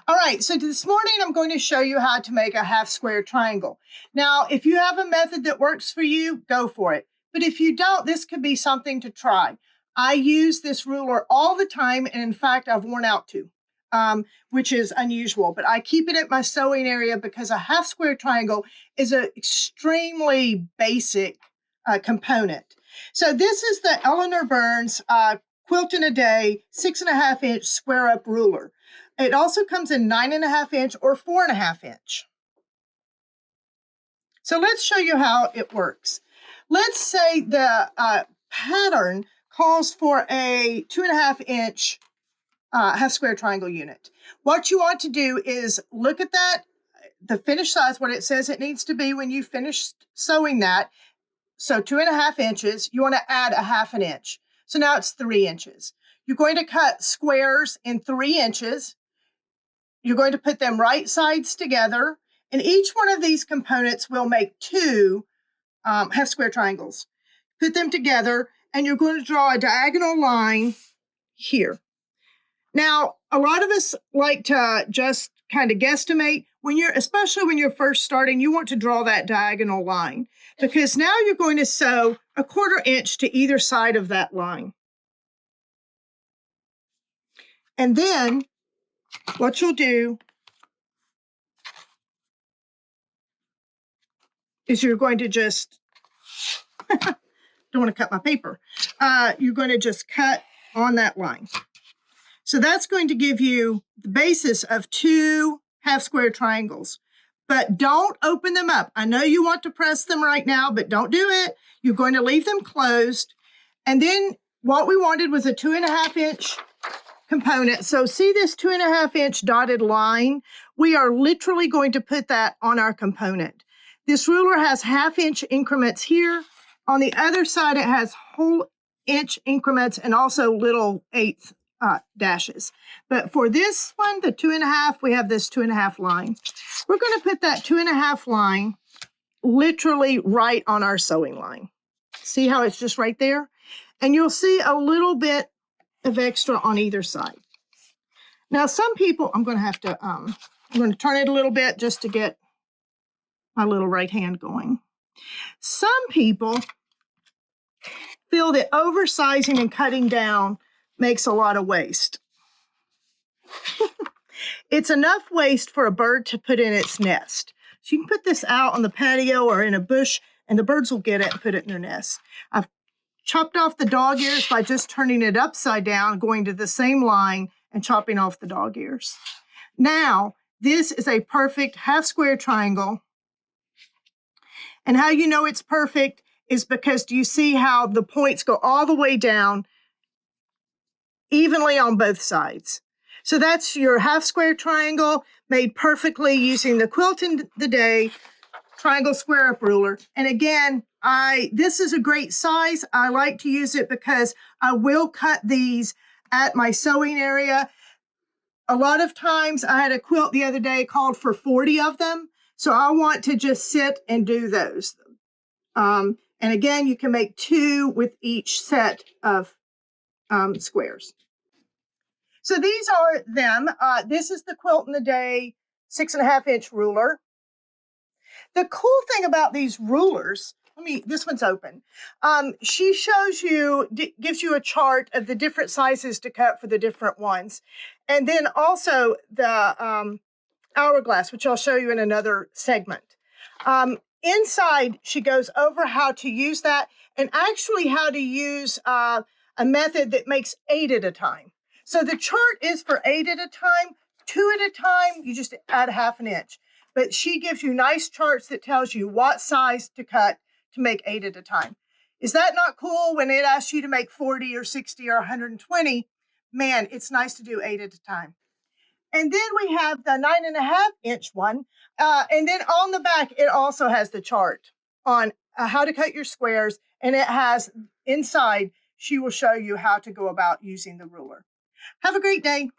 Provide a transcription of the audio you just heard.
All right, so this morning I'm going to show you how to make a half square triangle. Now, if you have a method that works for you, go for it. But if you don't, this could be something to try. I use this ruler all the time, and in fact, I've worn out two, which is unusual. But I keep it at my sewing area because a half square triangle is an extremely basic component. So this is the Eleanor Burns Quilt in a Day 6.5-inch square up ruler. It also comes in 9.5-inch or 4.5-inch. So let's show you how it works. Let's say the pattern calls for a 2.5-inch half square triangle unit. What you want to do is look at that, the finished size, what it says it needs to be when you finish sewing that. So 2.5 inches, you want to add 1/2 inch. So now it's 3 inches. You're going to cut squares in 3 inches. You're going to put them right sides together, and each one of these components will make two half square triangles. Put them together, and you're going to draw a diagonal line here. Now, a lot of us like to just kind of guesstimate especially when you're first starting, you want to draw that diagonal line because now you're going to sew 1/4 inch to either side of that line. And then what you'll do is you're going to just, don't want to cut my paper. You're going to just cut on that line. So that's going to give you the basis of two half square triangles. But don't open them up. I know you want to press them right now, but don't do it. You're going to leave them closed. And then what we wanted was a 2.5-inch component. So see this 2.5-inch dotted line? We are literally going to put that on our component. This ruler has 1/2-inch increments here. On the other side, it has whole inch increments and also little 1/8 dashes. But for this one, the 2.5, we have this 2.5 line. We're going to put that 2.5 line literally right on our sewing line. See how it's just right there? And you'll see a little bit of extra on either side. Now, some people, I'm going to turn it a little bit just to get my little right hand going. Some people feel that oversizing and cutting down makes a lot of waste. It's enough waste for a bird to put in its nest. So you can put this out on the patio or in a bush, and the birds will get it and put it in their nest. I've chopped off the dog ears by just turning it upside down, going to the same line and chopping off the dog ears. Now, this is a perfect half square triangle. And how you know it's perfect is because do you see how the points go all the way down evenly on both sides? So that's your half square triangle made perfectly using the Quilt in the Day triangle square up ruler. And again, this is a great size. I like to use it because I will cut these at my sewing area. A lot of times I had a quilt the other day called for 40 of them. So I want to just sit and do those. And again, you can make two with each set of squares. So these are them. This is the Quilt in the Day 6.5-inch ruler. The cool thing about these rulers, this one's open. She shows you, gives you a chart of the different sizes to cut for the different ones. And then also the hourglass, which I'll show you in another segment. Inside, she goes over how to use that and actually how to use a method that makes 8 at a time. So the chart is for 8 at a time, 2 at a time, you just add 1/2 inch. But she gives you nice charts that tells you what size to cut to make 8 at a time. Is that not cool when it asks you to make 40 or 60 or 120? Man, it's nice to do 8 at a time. And then we have the 9.5-inch one. And then on the back, it also has the chart on how to cut your squares. And it has inside, she will show you how to go about using the ruler. Have a great day.